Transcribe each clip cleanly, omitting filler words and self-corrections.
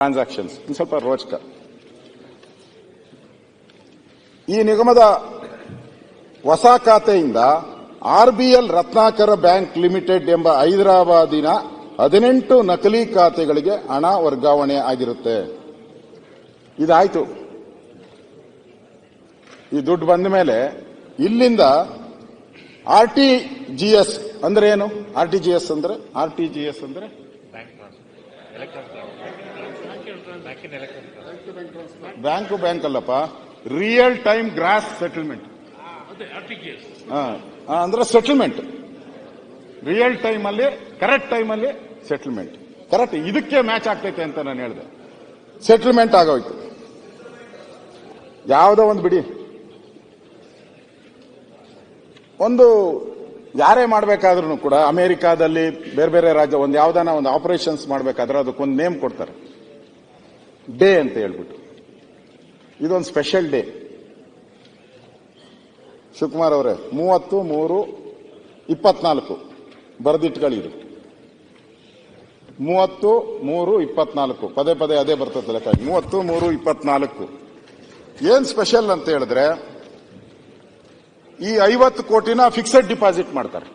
Transactions ಸ್ವಲ್ಪ ರೋಚಕ. ಈ ನಿಗಮದ ಹೊಸ ಖಾತೆಯಿಂದ RBL ರತ್ನಾಕರ ಬ್ಯಾಂಕ್ ಲಿಮಿಟೆಡ್ ಎಂಬ ಹೈದರಾಬಾದಿನ 18 ನಕಲಿ ಖಾತೆಗಳಿಗೆ ಹಣ ವರ್ಗಾವಣೆ ಆಗಿರುತ್ತೆ. ಇದಾಯ್ತು. ಈ ದುಡ್ಡು ಬಂದ ಮೇಲೆ ಇಲ್ಲಿಂದ RTGS ಅಂದ್ರೆ ಏನು? RTGS ಅಂದ್ರೆ ಬ್ಯಾಂಕ್ ಅಲ್ಲಪ್ಪ, ರಿಯಲ್ ಟೈಮ್ ಗ್ರಾಸ್ ಸೆಟಲ್ಮೆಂಟ್ ಅಂದ್ರೆ ಸೆಟಲ್ಮೆಂಟ್. ರಿಯಲ್ ಟೈಮ್ ಅಲ್ಲಿ ಕರೆಕ್ಟ್ ಟೈಮ್ ಅಲ್ಲಿ ಸೆಟಲ್ಮೆಂಟ್. ಕರೆಕ್ಟ್ ಇದಕ್ಕೆ ಮ್ಯಾಚ್ ಆಗ್ತೈತೆ ಅಂತ ನಾನು ಹೇಳಿದೆ. ಸೆಟಲ್ಮೆಂಟ್ ಆಗೋಯ್ತು. ಯಾವುದೋ ಒಂದು ಬಿಡಿ, ಒಂದು ಯಾರೇ ಮಾಡಬೇಕಾದ್ರೂ ಕೂಡ ಅಮೆರಿಕಾದಲ್ಲಿ ಬೇರೆ ಬೇರೆ ರಾಜ್ಯ ಒಂದು ಯಾವ್ದಾನ ಒಂದು ಆಪರೇಷನ್ಸ್ ಮಾಡಬೇಕಾದ್ರೆ ಅದಕ್ಕೊಂದು ನೇಮ್ ಕೊಡ್ತಾರೆ, ಡೇ ಅಂತ ಹೇಳ್ಬಿಟ್ಟು. ಇದೊಂದು ಸ್ಪೆಷಲ್ ಡೇ. ಶಿವಕುಮಾರ್ ಅವರೇ 30/3/24 ಬರೆದಿಟ್ಗಳಿದು. 30/3/24 ಪದೇ ಪದೇ ಅದೇ ಬರ್ತದೆ ಲೆಕ್ಕ. 30/3/24 ಏನ್ ಸ್ಪೆಷಲ್ ಅಂತ ಹೇಳಿದ್ರೆ, ಈ 50 ಕೋಟಿನ ಫಿಕ್ಸೆಡ್ ಡಿಪಾಸಿಟ್ ಮಾಡ್ತಾರೆ.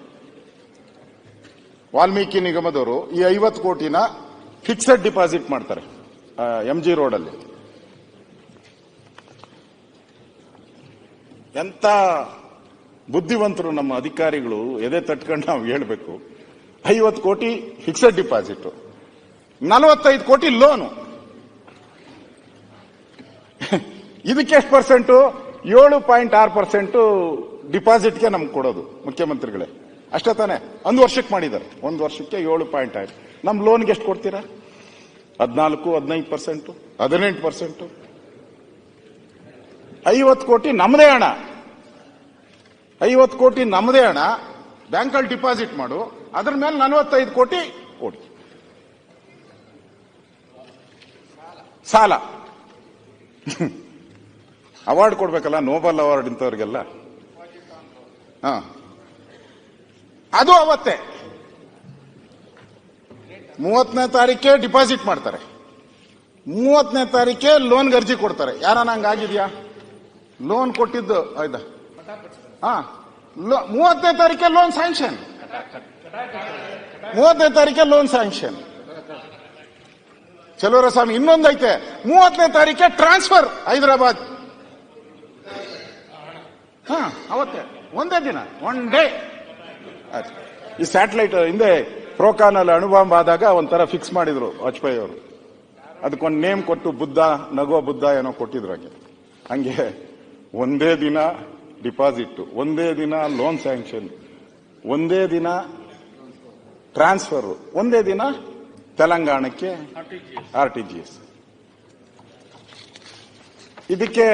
ವಾಲ್ಮೀಕಿ ನಿಗಮದವರು ಈ 50 ಕೋಟಿನ ಫಿಕ್ಸೆಡ್ ಡಿಪಾಸಿಟ್ ಮಾಡ್ತಾರೆ MG ರೋಡ್ ಅಲ್ಲಿ. ಎಂತ ಬುದ್ಧಿವಂತರು ನಮ್ಮ ಅಧಿಕಾರಿಗಳು, ಎದೆ ತಟ್ಕೊಂಡು ನಾವು ಹೇಳ್ಬೇಕು. 50 ಕೋಟಿ ಫಿಕ್ಸೆಡ್ ಡಿಪಾಸಿಟ್, 45 ಕೋಟಿ ಲೋನು. ಇದಕ್ಕೆ ಎಷ್ಟು ಪರ್ಸೆಂಟು? 7.6% ಡಿಪಾಸಿಟ್ಗೆ ನಮ್ಗೆ ಕೊಡೋದು ಮುಖ್ಯಮಂತ್ರಿಗಳೇ. ಅಷ್ಟೇ ತಾನೆ? ಒಂದು ವರ್ಷಕ್ಕೆ ಮಾಡಿದ್ದಾರೆ. ಒಂದು ವರ್ಷಕ್ಕೆ 7.5. ನಮ್ ಲೋನ್ಗೆ ಎಷ್ಟು ಕೊಡ್ತೀರಾ? 14-15%, 18%. 50 ಕೋಟಿ ನಮ್ಮದೇ ಹಣ. 50 ಕೋಟಿ ನಮ್ಮದೇ ಹಣ ಬ್ಯಾಂಕಲ್ಲಿ ಡಿಪಾಸಿಟ್ ಮಾಡು, ಅದ್ರ ಮೇಲೆ 45 ಕೋಟಿ ಕೊಡಿ. ಸಾಲ. ಅವಾರ್ಡ್ ಕೊಡ್ಬೇಕಲ್ಲ, ನೋಬಲ್ ಅವಾರ್ಡ್ ಇಂಥವ್ರಿಗೆಲ್ಲ. ಅದು ಅವತ್ತೇ 30ನೇ ತಾರೀಕೆ ಡಿಪಾಸಿಟ್ ಮಾಡ್ತಾರೆ, 30ನೇ ತಾರೀಕೆ ಲೋನ್ಗೆ ಅರ್ಜಿ ಕೊಡ್ತಾರೆ. ಯಾರನ್ನ ಹಂಗಾಗಿದ್ಯಾ? ಲೋನ್ ಕೊಟ್ಟಿದ್ದು ಆಯ್ತಾ? 30ನೇ ತಾರೀಕೆ ಲೋನ್ ಸ್ಯಾಂಕ್ಷನ್. 30ನೇ ತಾರೀಕೆ ಲೋನ್ ಸ್ಯಾಂಕ್ಷನ್. ಚಲೋರ ಸ್ವಾಮಿ, ಇನ್ನೊಂದೈತೆ 30ನೇ ತಾರೀಕೆ ಟ್ರಾನ್ಸ್ಫರ್ ಹೈದರಾಬಾದ್. ಅವತ್ತೇ ಒಂದೇ ದಿನ, ಒನ್ ಡೇ. ಈ ಸ್ಯಾಟಲೈಟ್ ಹಿಂದೆ ಪ್ರೋಕಾನಲ್ಲಿ ಅಣುಬಾಂಬ್ ಆದಾಗ ಒಂಥರ ಫಿಕ್ಸ್ ಮಾಡಿದ್ರು ವಾಜಪೇಯಿ ಅವರು. ಅದಕ್ಕೊಂದು ನೇಮ್ ಕೊಟ್ಟು ಬುದ್ಧ, ನಗೋ ಬುದ್ಧ ಏನೋ ಕೊಟ್ಟಿದ್ರು. ಹಂಗೆ ಒಂದೇ ದಿನ ಡಿಪಾಸಿಟ್, ಒಂದೇ ದಿನ ಲೋನ್ ಸ್ಯಾಂಕ್ಷನ್, ಒಂದೇ ದಿನ ಟ್ರಾನ್ಸ್ಫರ್, ಒಂದೇ ದಿನ ತೆಲಂಗಾಣಕ್ಕೆ RTGS. ಇದಕ್ಕೆ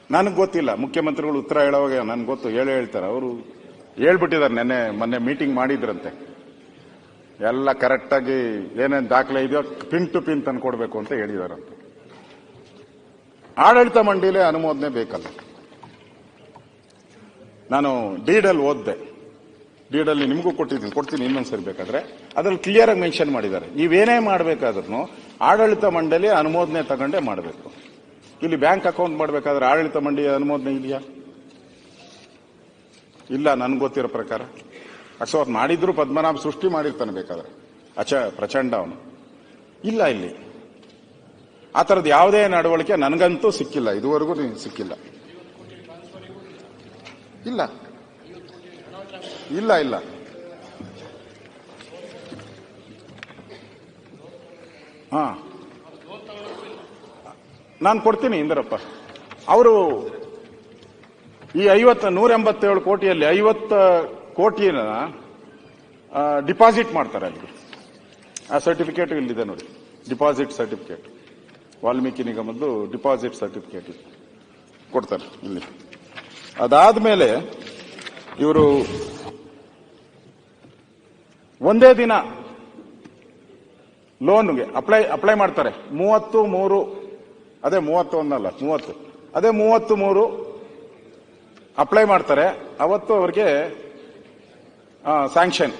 ನನಗೆ ಗೊತ್ತಿಲ್ಲ, ಮುಖ್ಯಮಂತ್ರಿಗಳು ಉತ್ತರ ಹೇಳುವಾಗ ನನ್ಗೆ ಗೊತ್ತು, ಹೇಳ್ತಾರೆ. ಅವರು ಹೇಳ್ಬಿಟ್ಟಿದ್ದಾರೆ, ಮೊನ್ನೆ ಮೀಟಿಂಗ್ ಮಾಡಿದ್ರಂತೆ. ಎಲ್ಲ ಕರೆಕ್ಟ್ ಆಗಿ ಏನೇನು ದಾಖಲೆ ಇದೆಯೋ ಪಿನ್ ಟು ಪಿನ್ ತಂದ್ಕೊಡ್ಬೇಕು ಅಂತ ಹೇಳಿದಾರಂತೆ. ಆಡಳಿತ ಮಂಡಳಿ ಅನುಮೋದನೆ ಬೇಕಲ್ಲ. ನಾನು ಡೀಡಲ್ಲಿ ಓದ್ದೆ, ಡೀಡಲ್ಲಿ ನಿಮಗೂ ಕೊಡ್ತೀನಿ ಇನ್ನೊಂದ್ಸರಿ ಬೇಕಾದ್ರೆ. ಅದ್ರಲ್ಲಿ ಕ್ಲಿಯರ್ ಆಗಿ ಮೆನ್ಷನ್ ಮಾಡಿದ್ದಾರೆ, ನೀವೇನೇ ಮಾಡಬೇಕಾದ್ರೂ ಆಡಳಿತ ಮಂಡಳಿ ಅನುಮೋದನೆ ತಗೊಂಡೇ ಮಾಡಬೇಕು. ಇಲ್ಲಿ ಬ್ಯಾಂಕ್ ಅಕೌಂಟ್ ಮಾಡಬೇಕಾದ್ರೆ ಆಡಳಿತ ಮಂಡಳಿ ಅನುಮೋದನೆ ಇದೆಯಾ? ಇಲ್ಲ, ನನ್ಗೆ ಗೊತ್ತಿರೋ ಪ್ರಕಾರ. ಅಕಸ್ಮಾತ್ ಮಾಡಿದ್ರು ಪದ್ಮನಾಭ ಸೃಷ್ಟಿ ಮಾಡಿರ್ತಾನೆ ಬೇಕಾದ್ರೆ, ಪ್ರಚಂಡ ಅವನು. ಇಲ್ಲ, ಇಲ್ಲಿ ಆ ಥರದ್ದು ಯಾವುದೇ ನಡವಳಿಕೆ ನನಗಂತೂ ಸಿಕ್ಕಿಲ್ಲ, ಇದುವರೆಗೂ ಸಿಕ್ಕಿಲ್ಲ. ಇಲ್ಲ ಇಲ್ಲ ಇಲ್ಲ ನಾನು ಕೊಡ್ತೀನಿ ಇಂದರಪ್ಪ. ಅವರು ಈ 187 ಕೋಟಿಯಲ್ಲಿ 50 ಕೋಟಿನ ಡಿಪಾಸಿಟ್ ಮಾಡ್ತಾರೆ ಅಲ್ಲಿ. ಆ ಸರ್ಟಿಫಿಕೇಟ್ ಇಲ್ಲಿದೆ ನೋಡಿ, ಡಿಪಾಸಿಟ್ ಸರ್ಟಿಫಿಕೇಟ್. ವಾಲ್ಮೀಕಿ ನಿಗಮದ್ದು ಡಿಪಾಸಿಟ್ ಸರ್ಟಿಫಿಕೇಟ್ ಕೊಡ್ತಾರೆ ಇಲ್ಲಿ. ಅದಾದ್ಮೇಲೆ ಇವರು ಒಂದೇ ದಿನ ಲೋನ್ಗೆ ಅಪ್ಲೈ ಮಾಡ್ತಾರೆ. 30/3, ಅದೇ 31 ಅಲ್ಲ 30, ಅದೇ 30/3 ಅಪ್ಲೈ ಮಾಡ್ತಾರೆ. ಅವತ್ತು ಅವ್ರಿಗೆ ಸ್ಯಾಂಕ್ಷನ್.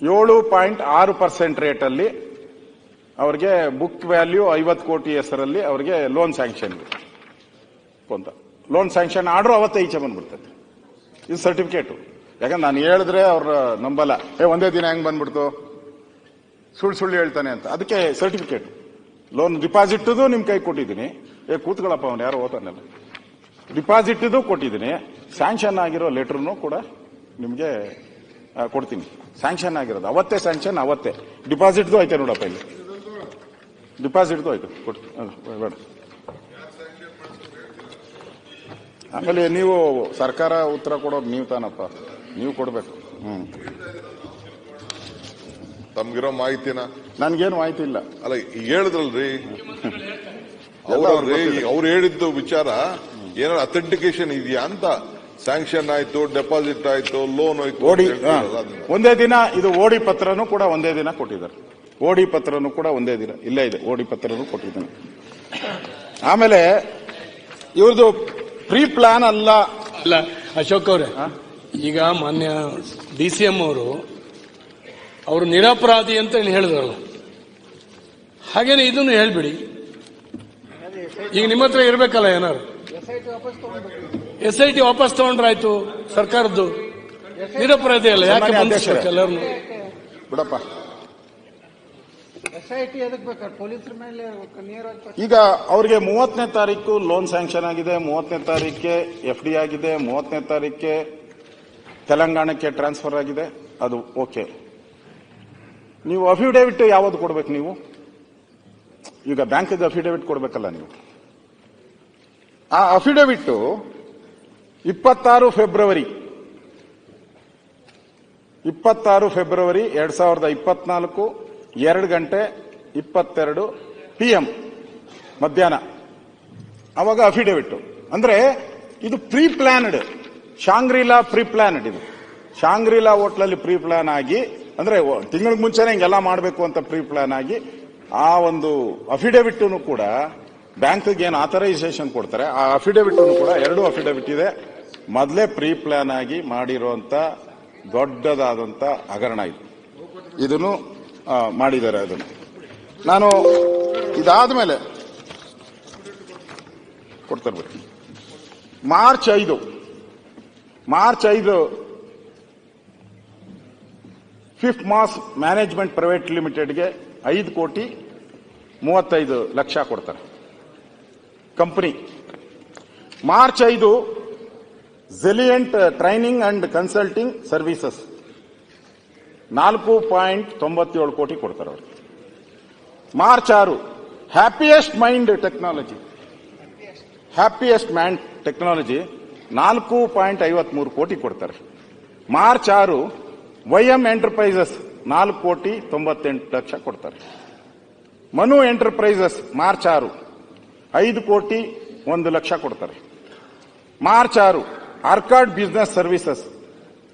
7.6% ರೇಟಲ್ಲಿ ಅವ್ರಿಗೆ ಬುಕ್ ವ್ಯಾಲ್ಯೂ 50 ಕೋಟಿ ಹೆಸರಲ್ಲಿ ಅವ್ರಿಗೆ ಲೋನ್ ಸ್ಯಾಂಕ್ಷನ್ ಅಂತ. ಲೋನ್ ಸ್ಯಾಂಕ್ಷನ್ ಆರ್ಡರ್ ಅವತ್ತೇ ಈಚೆ ಬಂದ್ಬಿಡ್ತದೆ. ಇದು ಸರ್ಟಿಫಿಕೇಟ್. ಯಾಕಂದ್ರೆ ನಾನು ಹೇಳಿದ್ರೆ ಅವ್ರ ನಂಬಲ್ಲ, ಒಂದೇ ದಿನ ಹೆಂಗ್ ಬಂದ್ಬಿಡ್ತು, ಸುಳ್ಳು ಹೇಳ್ತಾನೆ ಅಂತ. ಅದಕ್ಕೆ ಸರ್ಟಿಫಿಕೇಟ್. ಲೋನ್ ಡಿಪಾಸಿಟ್ ನಿಮ್ ಕೈ ಕೊಟ್ಟಿದ್ದೀನಿ, ಕೂತ್ಕೊಳ್ಳಪ್ಪ ಅವನು ಯಾರೋ ಓದ್ತಾನಲ್ಲ, ಡಿಪಾಸಿಟ್ ಕೊಟ್ಟಿದ್ದೀನಿ, ಸ್ಯಾಂಕ್ಷನ್ ಆಗಿರೋ ಲೆಟರ್ನು ಕೂಡ ನಿಮ್ಗೆ ಕೊಡ್ತೀನಿ. ಸ್ಯಾಂಕ್ಷನ್ ಆಗಿರೋದು ಅವತ್ತೇ, ಸ್ಯಾಂಕ್ಷನ್ ಅವತ್ತೇ. ಡಿಪಾಸಿಟ್ದು ಐತೆ ನೋಡಪ್ಪ, ಇಲ್ಲಿ ಡಿಪಾಸಿಟ್ದು ಆಯ್ತು ಬೇಡ. ಆಮೇಲೆ ನೀವು ಸರ್ಕಾರ ಉತ್ತರ ಕೊಡೋದು ನೀವು ತಾನಪ್ಪ, ನೀವು ಕೊಡ್ಬೇಕು. ತಮ್ಗಿರೋ ಮಾಹಿತಿನ ನನ್ಗೇನು ಮಾಹಿತಿ ಇಲ್ಲ. ಅಲ್ಲ, ಹೇಳಿದ್ರಲ್ರಿ ಅವ್ರು ಹೇಳಿದ್ದು ವಿಚಾರ ಏನಾದ್ರು ಅಥೆಂಟಿಕೇಶನ್ ಇದೆಯಾ ಅಂತ. ಸ್ಯಾಂಕ್ಷನ್ ಆಯ್ತು, ಡೆಪಾಸಿಟ್ ಆಯ್ತು, ಲೋನ್ ಆಯ್ತು, ಒಂದೇ ದಿನ. ಇದು ಓಡಿ ಪತ್ರನೂ ಕೂಡ ಒಂದೇ ದಿನ ಕೊಟ್ಟಿದ್ದಾರೆ. ಓಡಿ ಪತ್ರನೂ ಕೂಡ ಒಂದೇ ದಿನ ಇಲ್ಲೇ ಇದೆ. ಓಡಿ ಪತ್ರನೂ ಕೊಟ್ಟಿದ್ದಾನೆ. ಆಮೇಲೆ ಇವ್ರದ್ದು ಪ್ರೀ ಪ್ಲಾನ್ ಅಲ್ಲ. ಅಶೋಕ್ ಅವರೇ, ಈಗ ಮಾನ್ಯ DCM ಅವರು ನಿರಪರಾಧಿ ಅಂತ ಹೇಳಿದ್ರಲ್ಲ, ಹಾಗೇನೆ ಇದನ್ನು ಹೇಳ್ಬಿಡಿ. ಈಗ ನಿಮ್ಮ ಹತ್ರ ಇರ್ಬೇಕಲ್ಲ ಏನಾರು. SIT ವಾಪಸ್ ತಗೊಂಡ್ರಾಯ್ತು, ಸರ್ಕಾರದ್ದು ನಿರಪರಾಧಿ ಅಲ್ಲ, ಯಾಕೆ ಬಂಧಿಸ್ಬೇಕು ಎಲ್ಲರನ್ನು? ಬಿಡಪ್ಪ. ಈಗ ಅವ್ರಿಗೆ 30ನೇ ತಾರೀಕು ಲೋನ್ ಸ್ಯಾಂಕ್ಷನ್ ಆಗಿದೆ, 30ನೇ ತಾರೀಕೆ FD ಆಗಿದೆ, 30ನೇ ತಾರೀಕೆ ತೆಲಂಗಾಣಕ್ಕೆ ಟ್ರಾನ್ಸ್ಫರ್ ಆಗಿದೆ. ಅದು ಓಕೆ. ನೀವು ಅಫಿಡೇವಿಟ್ ಯಾವುದು ಕೊಡ್ಬೇಕು? ನೀವು ಈಗ ಬ್ಯಾಂಕ್ಗೆ ಅಫಿಡೇವಿಟ್ ಕೊಡ್ಬೇಕಲ್ಲ ನೀವು. ಆ ಅಫಿಡೇವಿಟ್ 26 ಫೆಬ್ರವರಿ 2024 2:22 PM ಮಧ್ಯಾಹ್ನ ಅವಾಗ ಅಫಿಡೇವಿಟ್. ಅಂದ್ರೆ ಇದು pre planned, Shangri La pre planned. ಇದು ಶಾಂಗ್ರಿಲಾ ಹೋಟ್ಲಲ್ಲಿ ಪ್ರೀ ಪ್ಲಾನ್ ಆಗಿ, ಅಂದ್ರೆ ತಿಂಗಳಿಗೆ ಮುಂಚೆನೆ ಹಿಂಗೆಲ್ಲ ಮಾಡಬೇಕು ಅಂತ ಪ್ರೀ ಪ್ಲಾನ್ ಆಗಿ, ಆ ಒಂದು ಅಫಿಡೇವಿಟ್ ಕೂಡ ಬ್ಯಾಂಕ್ಗೆ ಏನು ಆಥರೈಸೇಷನ್ ಕೊಡ್ತಾರೆ, ಆ ಅಫಿಡೇವಿಟ್ ಕೂಡ 2 ಅಫಿಡೇವಿಟ್ ಇದೆ. ಮೊದಲೇ ಪ್ರೀ ಪ್ಲಾನ್ ಆಗಿ ಮಾಡಿರುವಂತ ದೊಡ್ಡದಾದಂತ ಹಗರಣ ಇದು. ಇದನ್ನು ಮಾಡಿದ್ದಾರೆ. ಅದನ್ನು ನಾನು ಇದಾದ್ಮೇಲೆ ಕೊಡ್ತಿರ್ಬೇಕು. March 5 fifth mass management private ಲಿಮಿಟೆಡ್ಗೆ 5,35,00,000 ಕೊಡ್ತಾರೆ ಕಂಪನಿ. March 5 Zeliant training and consulting services 4.97 crore ಕೊಡ್ತಾರೆ ಅವರು. ಮಾರ್ಚ್ 6 ಹ್ಯಾಪಿಯೆಸ್ಟ್ ಮೈಂಡ್ ಟೆಕ್ನಾಲಜಿ 4.53 ಕೋಟಿ ಕೊಡ್ತಾರೆ. ಮಾರ್ಚ್ 6 YM ಎಂಟರ್ಪ್ರೈಸಸ್ 4,98,00,000 ಕೊಡ್ತಾರೆ. ಮನು ಎಂಟರ್ಪ್ರೈಸಸ್ ಮಾರ್ಚ್ 6 5,01,00,000 ಕೊಡ್ತಾರೆ. March 6 Arcot business services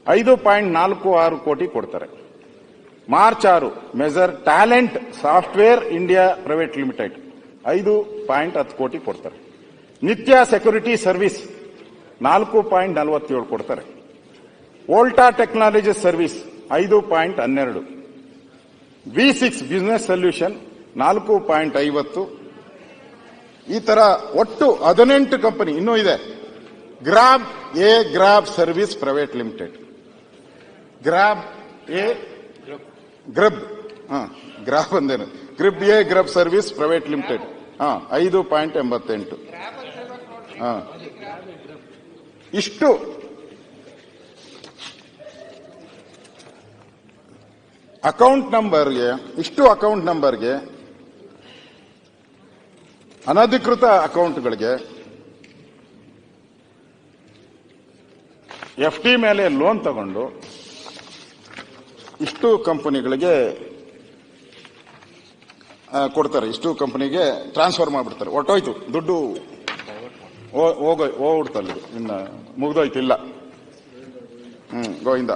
5.46 crore ಕೊಡ್ತಾರೆ. March 6 major talent software India private limited 5.10 crore ಕೊಡ್ತಾರೆ. ನಿತ್ಯ ಸೆಕ್ಯೂರಿಟಿ ಸರ್ವಿಸ್ 4.47 ಕೊಡ್ತಾರೆ. Volta technologies service 5.12. V6 business solution 4.50. ಈ ತರ ಒಟ್ಟು 18 ಕಂಪನಿ ಇನ್ನೂ ಇದೆ. Grab service private limited, grib service private limited 5.88. ಇಷ್ಟು ಅಕೌಂಟ್ ನಂಬರ್ಗೆ ಅನಧಿಕೃತ ಅಕೌಂಟ್ಗಳಿಗೆ FD ಮೇಲೆ ಲೋನ್ ತಗೊಂಡು ಇಷ್ಟು ಕಂಪನಿಗಳಿಗೆ ಕೊಡ್ತಾರೆ. ಇಷ್ಟು ಕಂಪನಿಗೆ ಟ್ರಾನ್ಸ್ಫರ್ ಮಾಡಿಬಿಡ್ತಾರೆ. ಹೊರಟೋಯ್ತು ದುಡ್ಡು, ಹೋಗ್ಬಿಡ್ತಲ್ಲಿ, ಇನ್ನು ಮುಗ್ದೋಯ್ತು. ಇಲ್ಲ, ಗೋವಿಂದ.